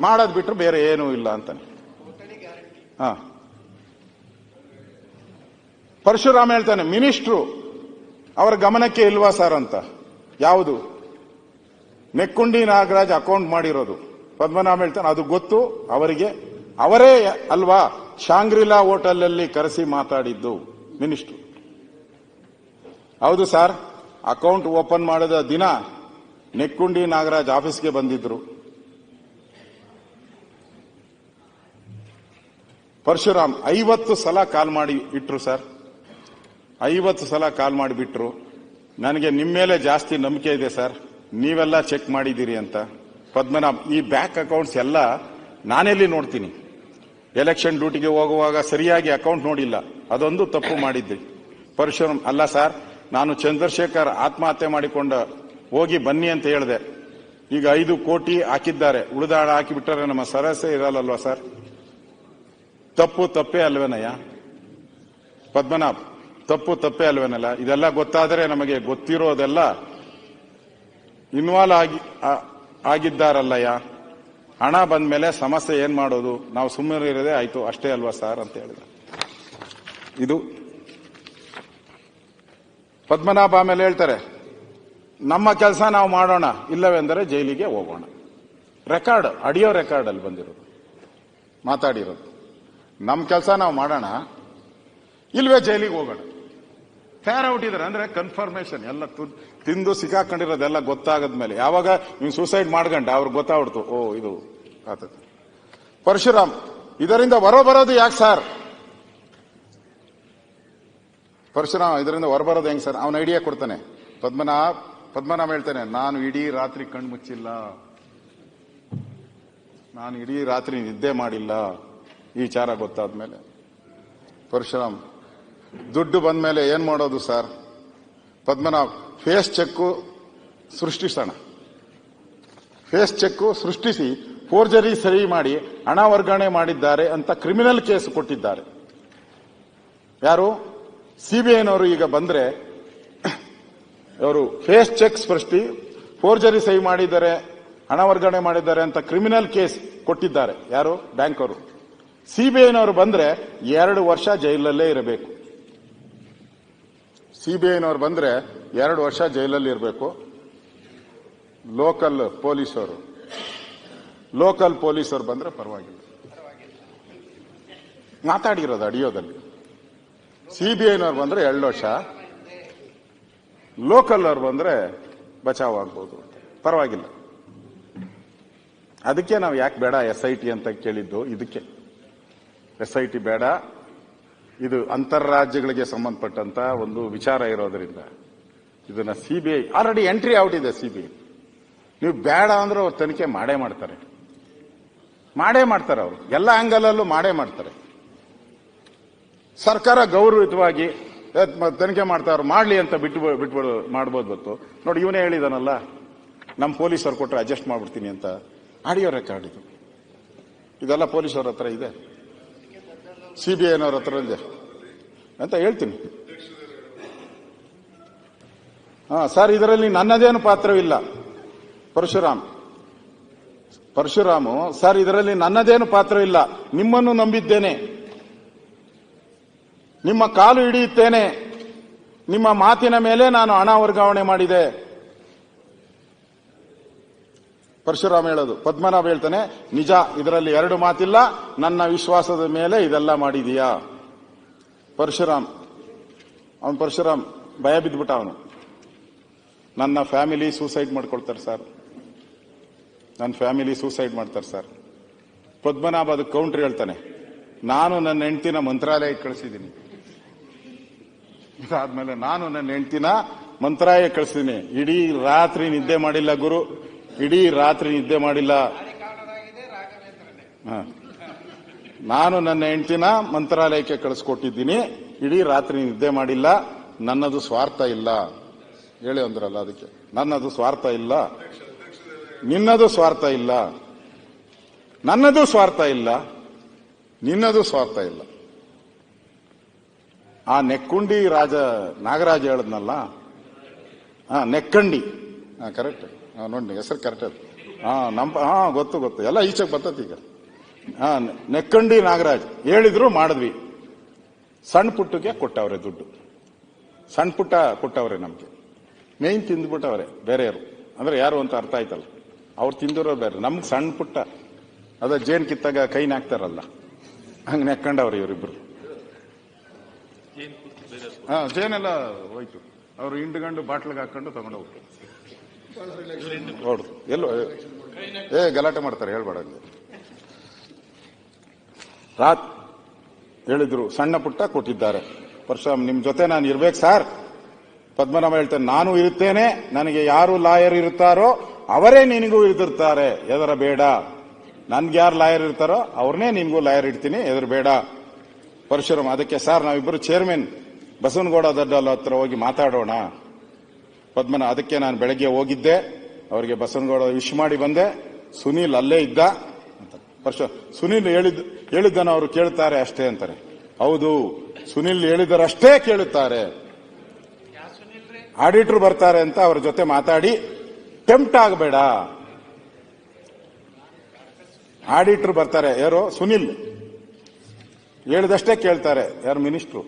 ಮಾಡೋದ್ ಬಿಟ್ರು ಬೇರೆ ಏನೂ ಇಲ್ಲ ಅಂತಾನೆ. ಹಾ, ಪರಶುರಾಮ್ ಹೇಳ್ತಾನೆ, ಮಿನಿಸ್ಟ್ರು ಅವರ ಗಮನಕ್ಕೆ ಇಲ್ವಾ ಸರ್ ಅಂತ. ಯಾವುದು? ನೆಕ್ಕುಂಡಿ ನಾಗರಾಜ್ ಅಕೌಂಟ್ ಮಾಡಿರೋದು. ಪದ್ಮನಾಭ ಹೇಳ್ತಾನೆ, ಅದು ಗೊತ್ತು ಅವರಿಗೆ, ಅವರೇ ಅಲ್ವಾ ಶಾಂಗ್ರಿಲಾ ಹೋಟೆಲ್ ಕರೆಸಿ ಮಾತಾಡಿದ್ದು ಮಿನಿಸ್ಟ್ರು. ಹೌದು ಸರ್, ಅಕೌಂಟ್ ಓಪನ್ ಮಾಡಿದ ದಿನ ನೆಕ್ಕುಂಡಿ ನಾಗರಾಜ್ ಆಫೀಸ್ಗೆ ಬಂದಿದ್ರು. ಪರಶುರಾಮ್ 50 ಸಲ ಕಾಲ್ ಮಾಡಿ ಇಟ್ರು ಸರ್, 50 ಸಲ ಕಾಲ್ ಮಾಡಿಬಿಟ್ರು. ನನಗೆ ನಿಮ್ಮ ಮೇಲೆ ಜಾಸ್ತಿ ನಂಬಿಕೆ ಇದೆ ಸರ್, ನೀವೆಲ್ಲ ಚೆಕ್ ಮಾಡಿದ್ದೀರಿ ಅಂತ. ಪದ್ಮನಾಭ್, ಈ ಬ್ಯಾಂಕ್ ಅಕೌಂಟ್ಸ್ ಎಲ್ಲ ನಾನೆಲ್ಲಿ ನೋಡ್ತೀನಿ, ಎಲೆಕ್ಷನ್ ಡ್ಯೂಟಿಗೆ ಹೋಗುವಾಗ ಸರಿಯಾಗಿ ಅಕೌಂಟ್ ನೋಡಿಲ್ಲ, ಅದೊಂದು ತಪ್ಪು ಮಾಡಿದ್ದೆ. ಪರಶುರಾಮ್, ಅಲ್ಲ ಸರ್, ನಾನು ಚಂದ್ರಶೇಖರ್ ಆತ್ಮಹತ್ಯೆ ಮಾಡಿಕೊಂಡ ಹೋಗಿ ಬನ್ನಿ ಅಂತ ಹೇಳಿದೆ. ಈಗ 5 ಕೋಟಿ ಹಾಕಿದ್ದಾರೆ, ಉಳಿದಾಳ ಹಾಕಿಬಿಟ್ಟರೆ ನಮ್ಮ ಸರಸೆ ಇರಲ್ಲಲ್ವಾ ಸರ್? ತಪ್ಪು ತಪ್ಪೇ ಅಲ್ವೇನಯ್ಯ ಪದ್ಮನಾಭ್, ತಪ್ಪು ತಪ್ಪೇ ಅಲ್ವೇನಲ್ಲ? ಇದೆಲ್ಲ ಗೊತ್ತಾದರೆ ನಮಗೆ ಗೊತ್ತಿರೋದೆಲ್ಲ ಇನ್ವಾಲ್ವ್ ಆಗಿದ್ದಾರಲ್ಲಯ್ಯ, ಹಣ ಬಂದ ಮೇಲೆ ಸಮಸ್ಯೆ ಏನ್ ಮಾಡೋದು, ನಾವು ಸುಮ್ಮನೆ ಇರೋದೇ ಆಯ್ತು ಅಷ್ಟೇ ಅಲ್ವಾ ಸರ್ ಅಂತ ಹೇಳಿದ. ಇದು ಪದ್ಮನಾಭ. ಆಮೇಲೆ ಹೇಳ್ತಾರೆ, ನಮ್ಮ ಕೆಲಸ ನಾವು ಮಾಡೋಣ, ಇಲ್ಲವೆಂದರೆ ಜೈಲಿಗೆ ಹೋಗೋಣ. ರೆಕಾರ್ಡ್, ಆಡಿಯೋ ರೆಕಾರ್ಡ್ ಅಲ್ಲಿ ಬಂದಿರೋದು, ಮಾತಾಡಿರೋದು. ನಮ್ಮ ಕೆಲಸ ನಾವು ಮಾಡೋಣ, ಇಲ್ವೇ ಜೈಲಿಗೆ ಹೋಗೋಣ. ಔಟ್ ಇದಾರೆ ಅಂದ್ರೆ ಕನ್ಫರ್ಮೇಶನ್ ಎಲ್ಲ ತಿಂದು ಸಿಕ್ಕಾಕೊಂಡಿರೋದೆಲ್ಲ ಗೊತ್ತಾಗದ್ಮೇಲೆ, ಯಾವಾಗ ನೀವು ಸೂಸೈಡ್ ಮಾಡ್ಕೊಂಡ ಅವ್ರಿಗೆ ಗೊತ್ತಾಗ್ಬಿಡ್ತು, ಓ ಇದು ಆತದೆ. ಪರಶುರಾಮ್, ಇದರಿಂದ ಹೊರಬರೋದು ಯಾಕೆ ಸರ್? ಪರಶುರಾಮ್, ಇದರಿಂದ ಹೊರಬರೋದು ಹೆಂಗ್ ಸರ್? ಅವನ ಐಡಿಯಾ ಕೊಡ್ತಾನೆ. ಪದ್ಮನಾಭ ಹೇಳ್ತಾನೆ, ನಾನು ಇಡೀ ರಾತ್ರಿ ಕಣ್ಣು ಮುಚ್ಚಿಲ್ಲ, ನಾನು ಇಡೀ ರಾತ್ರಿ ನಿದ್ದೆ ಮಾಡಿಲ್ಲ ಈ ವಿಚಾರ ಗೊತ್ತಾದ್ಮೇಲೆ. ಪರಶುರಾಮ್, ದುಡ್ಡು ಬಂದ ಮೇಲೆ ಏನ್ ಮಾಡೋದು ಸರ್? ಪದ್ಮನಾಭ್, ಫೇಸ್ ಚೆಕ್ ಸೃಷ್ಟಿಸೋಣ. ಫೇಸ್ ಚೆಕ್ ಸೃಷ್ಟಿಸಿ ಫೋರ್ಜರಿ ಸರಿ ಮಾಡಿ ಹಣ ವರ್ಗಾವಣೆ ಮಾಡಿದ್ದಾರೆ ಅಂತ ಕ್ರಿಮಿನಲ್ ಕೇಸ್ ಕೊಟ್ಟಿದ್ದಾರೆ. ಯಾರು? ಸಿಬಿಐನವರು. ಈಗ ಬಂದ್ರೆ ಅವರು ಫೇಸ್ ಚೆಕ್ ಸೃಷ್ಟಿ, ಫೋರ್ಜರಿ ಸಹಿ ಮಾಡಿದ್ದಾರೆ, ಹಣ ವರ್ಗಾವಣೆ ಮಾಡಿದ್ದಾರೆ ಅಂತ ಕ್ರಿಮಿನಲ್ ಕೇಸ್ ಕೊಟ್ಟಿದ್ದಾರೆ. ಯಾರು? ಬ್ಯಾಂಕ್ ಅವರು. ಸಿಬಿಐನವರು ಬಂದ್ರೆ 2 ವರ್ಷ ಜೈಲಲ್ಲೇ ಇರಬೇಕು. ಸಿಬಿಐನವರು ಬಂದ್ರೆ 2 ವರ್ಷ ಜೈಲಲ್ಲಿ ಇರಬೇಕು. ಲೋಕಲ್ ಪೊಲೀಸರು ಬಂದ್ರೆ ಪರವಾಗಿಲ್ಲ. ಮಾತಾಡಿರೋದು ಆಡಿಯೋದಲ್ಲಿ. ಸಿಬಿಐನವ್ರು ಬಂದ್ರೆ 2 ವರ್ಷ, ಲೋಕಲ್ ಅವ್ರು ಬಂದ್ರೆ ಬಚಾವ್ ಆಗ್ಬೋದು, ಪರವಾಗಿಲ್ಲ. ಅದಕ್ಕೆ ನಾವು ಯಾಕೆ ಬೇಡ SIT ಅಂತ ಕೇಳಿದ್ದು. ಇದಕ್ಕೆ SIT ಬೇಡ, ಇದು ಅಂತಾರಾಜ್ಯಗಳಿಗೆ ಸಂಬಂಧಪಟ್ಟಂತ ಒಂದು ವಿಚಾರ ಇರೋದ್ರಿಂದ ಇದನ್ನ ಸಿಬಿಐ ಆಲ್ರೆಡಿ ಎಂಟ್ರಿ ಔಟ್ ಇದೆ. ಸಿಬಿಐ ನೀವು ಬೇಡ ಅಂದ್ರೆ ಅವ್ರು ತನಿಖೆ ಮಾಡೇ ಮಾಡ್ತಾರೆ ಅವರು ಎಲ್ಲ ಆಂಗಲಲ್ಲೂ ಮಾಡೇ ಮಾಡ್ತಾರೆ. ಸರ್ಕಾರ ಗೌರವಯುತವಾಗಿ ತನಿಖೆ ಮಾಡ್ತಾವ್ರು ಮಾಡ್ಲಿ ಅಂತ ಬಿಟ್ಬಿಡು ಮಾಡ್ಬೋದು ಗೊತ್ತು. ನೋಡಿ ಇವನೇ ಹೇಳಿದಾನಲ್ಲ, ನಮ್ಮ ಪೊಲೀಸರು ಕೊಟ್ಟರೆ ಅಡ್ಜಸ್ಟ್ ಮಾಡ್ಬಿಡ್ತೀನಿ ಅಂತ. ಆಡಿಯೋ ರೆಕಾರ್ಡ್ ಇದು, ಇದೆಲ್ಲ ಪೊಲೀಸವ್ರ ಹತ್ರ ಇದೆ, CBIನವ್ರ ಹತ್ರ ಇದೆ ಅಂತ ಹೇಳ್ತೀನಿ. ಸರ್, ಇದರಲ್ಲಿ ನನ್ನದೇನು ಪಾತ್ರವಿಲ್ಲ. ಪರಶುರಾಮು ಸರ್, ಇದರಲ್ಲಿ ನನ್ನದೇನು ಪಾತ್ರವಿಲ್ಲ. ನಿಮ್ಮನ್ನು ನಂಬಿದ್ದೇನೆ, ನಿಮ್ಮ ಕಾಲು ಹಿಡಿಯುತ್ತೇನೆ, ನಿಮ್ಮ ಮಾತಿನ ಮೇಲೆ ನಾನು ಹಣ ವರ್ಗಾವಣೆ ಮಾಡಿದೆ. ಪರಶುರಾಮ್ ಹೇಳೋದು. ಪದ್ಮನಾಭ ಹೇಳ್ತಾನೆ, ನಿಜ, ಇದರಲ್ಲಿ ಎರಡು ಮಾತಿಲ್ಲ, ನನ್ನ ವಿಶ್ವಾಸದ ಮೇಲೆ ಇದೆಲ್ಲ ಮಾಡಿದೀಯಾ. ಪರಶುರಾಮ್ ಭಯ ಬಿದ್ದುಬಿಟ್ಟ ಅವನು. ನನ್ನ ಫ್ಯಾಮಿಲಿ ಸೂಸೈಡ್ ಮಾಡ್ಕೊಳ್ತಾರೆ ಸರ್, ನನ್ನ ಫ್ಯಾಮಿಲಿ ಸೂಸೈಡ್ ಮಾಡ್ತಾರೆ ಸರ್. ಪದ್ಮನಾಭ ಅದಕ್ಕೆ ಕೌಂಟ್ರ್ ಹೇಳ್ತಾನೆ, ನಾನು ನನ್ನ ಹೆಂಡತಿನ ಮಂತ್ರಾಲಯಕ್ಕೆ ಕಳಿಸಿದ್ದೀನಿ. ಇದಾದ್ಮೇಲೆ ನಾನು ನನ್ನ ಹೆಂಡತಿನ ಮಂತ್ರಾಲಯಕ್ಕೆ ಕಳಿಸಿದ್ದೀನಿ. ಇಡೀ ರಾತ್ರಿ ನಿದ್ದೆ ಮಾಡಿಲ್ಲ ಗುರು, ಇಡೀ ರಾತ್ರಿ ನಿದ್ದೆ ಮಾಡಿಲ್ಲ. ನಾನು ನನ್ನ ಹೆಂಡತಿನ ಮಂತ್ರಾಲಯಕ್ಕೆ ಕಳಿಸ್ಕೊಟ್ಟಿದ್ದೀನಿ, ಇಡೀ ರಾತ್ರಿ ನಿದ್ದೆ ಮಾಡಿಲ್ಲ. ನನ್ನದು ಸ್ವಾರ್ಥ ಇಲ್ಲ. ಹೇಳಿ ಅಂದ್ರಲ್ಲ, ಅದಕ್ಕೆ ನನ್ನದು ಸ್ವಾರ್ಥ ಇಲ್ಲ, ನಿನ್ನದು ಸ್ವಾರ್ಥ ಇಲ್ಲ, ನನ್ನದು ಸ್ವಾರ್ಥ ಇಲ್ಲ, ನಿನ್ನದು ಸ್ವಾರ್ಥ ಇಲ್ಲ. ಆ ನೆಕ್ಕುಂಡಿ ನಾಗರಾಜ ಹೇಳದ್ನಲ್ಲ, ನೆಕ್ಕಂಡಿ, ಕರೆಕ್ಟ್ ನೋಡಿ, ಹೆಸರು ಕರೆಕ್ಟ್ ಅದು. ಗೊತ್ತು, ಎಲ್ಲ ಈಚೆಗೆ ಬರ್ತತಿ ಈಗ. ನೆಕ್ಕಂಡಿ ನಾಗರಾಜ್ ಹೇಳಿದ್ರು, ಮಾಡಿದ್ವಿ. ಸಣ್ಣ ಪುಟ್ಟಕ್ಕೆ ಕೊಟ್ಟವ್ರೆ ದುಡ್ಡು, ಸಣ್ಣ ಪುಟ್ಟ ಕೊಟ್ಟವ್ರೆ. ನಮ್ಗೆ ಮೇಯ್ನ್ ತಿಂದ್ಬಿಟ್ಟವ್ರೆ ಬೇರೆಯವರು, ಅಂದ್ರೆ ಯಾರು ಅಂತ ಅರ್ಥ ಆಯ್ತಲ್ಲ, ಅವ್ರು ತಿಂದಿರೋ ಬೇರೆ. ನಮ್ಗೆ ಸಣ್ಣ ಪುಟ್ಟ ಅದ ಜೇನ್ ಕಿತ್ತಾಗ ಕೈನ ಹಾಕ್ತಾರಲ್ಲ, ಹಂಗ ನೆಕ್ಕಂಡವ್ರು ಇವರಿಬ್ರು. ಜೇನೆಲ್ಲ ಹೋಯ್ತು, ಅವ್ರು ಹಿಂಡ್ಗಂಡು ಬಾಟ್ಲಿಗೆ ಹಾಕೊಂಡು ತಗೊಂಡೋಗ್ತು. ನೋಡ್ದು ಎಲ್ಲೋ ಗಲಾಟೆ ಮಾಡ್ತಾರೆ, ಹೇಳ್ಬೇಡ. ರಾತ್ ಹೇಳಿದ್ರು, ಸಣ್ಣ ಪುಟ್ಟ ಕೊಟ್ಟಿದ್ದಾರೆ. ಪರಶುರಾಮ್, ನಿಮ್ ಜೊತೆ ನಾನು ಇರ್ಬೇಕು ಸರ್. ಪದ್ಮನಾಭ ಹೇಳ್ತಾನೆ, ನಾನು ಇರುತ್ತೇನೆ, ನನಗೆ ಯಾರು ಲಾಯರ್ ಇರುತ್ತಾರೋ ಅವರೇ ನಿನಗೂ ಇರ್ತಿರ್ತಾರೆ, ಎದರ ಬೇಡ. ನನ್ಗೆ ಯಾರು ಲಾಯರ್ ಇರ್ತಾರೋ ಅವ್ರನ್ನೇ ನಿನ್ಗೂ ಲಾಯರ್ ಇಡ್ತೀನಿ, ಎದುರು ಬೇಡ. ಪರಶುರಾಮ್, ಅದಕ್ಕೆ ಸರ್ ನಾವಿಬ್ಬರು ಚೇರ್ಮನ್ ಬಸವನಗೌಡ ದಡ್ಡಲ್ ಹತ್ರ ಹೋಗಿ ಮಾತಾಡೋಣ. ಪದ್ಮನಾಭ, ಅದಕ್ಕೆ ನಾನು ಬೆಳಗ್ಗೆ ಹೋಗಿದ್ದೆ, ಅವರಿಗೆ ಬಸವನಗೌಡ ವಿಶ್ ಮಾಡಿ ಬಂದೆ. ಸುನೀಲ್ ಅಲ್ಲೇ ಇದ್ದ ಅಂತ. ಸುನೀಲ್ ಹೇಳಿದ್ದನ್ನು ಅವರು ಕೇಳ್ತಾರೆ ಅಷ್ಟೇ ಅಂತಾರೆ. ಹೌದು, ಸುನೀಲ್ ಹೇಳಿದರಷ್ಟೇ ಕೇಳುತ್ತಾರೆ. ಆಡಿಟರ್ ಬರ್ತಾರೆ ಅಂತ ಅವ್ರ ಜೊತೆ ಮಾತಾಡಿ ಟೆಂಪ್ಟ್ ಆಗಬೇಡ. ಆಡಿಟರ್ ಬರ್ತಾರೆ, ಯಾರು? ಸುನಿಲ್ ಹೇಳಿದಷ್ಟೇ ಕೇಳ್ತಾರೆ. ಯಾರು? ಮಿನಿಸ್ಟ್ರು.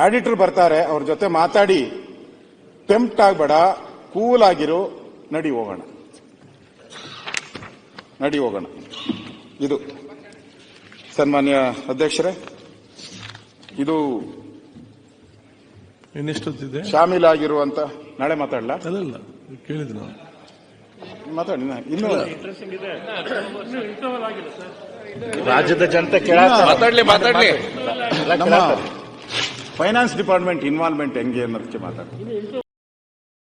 ಆಡಿಟರ್ ಬರ್ತಾರೆ, ಅವ್ರ ಜೊತೆ ಮಾತಾಡಿ ಟೆಂಪ್ಟ್ ಆಗಬೇಡ, ಕೂಲ್ ಆಗಿರು, ನಡಿ ಹೋಗೋಣ. ಇದು ಸನ್ಮಾನ್ಯ ಅಧ್ಯಕ್ಷರೇ, ಇದು ಇನ್ನೆಷ್ಟೊತ್ತಿದೆ ಶಾಮೀಲಾಗಿರುವಂತ. ನಾಳೆ ಮಾತಾಡಲ್ಲ, ಅದಲ್ಲ ಕೇಳಿದ್ರು, ಮಾತಾಡಿ. ಇನ್ನು ರಾಜ್ಯದ ಜನತೆ ಮಾತಾಡ್ಲಿ ನಮ್ಮ ಫೈನಾನ್ಸ್ ಡಿಪಾರ್ಟ್ಮೆಂಟ್ ಇನ್ವಾಲ್ವ್ಮೆಂಟ್ ಹೆಂಗೆ ಅನ್ನೋದಕ್ಕೆ ಮಾತಾಡಿ.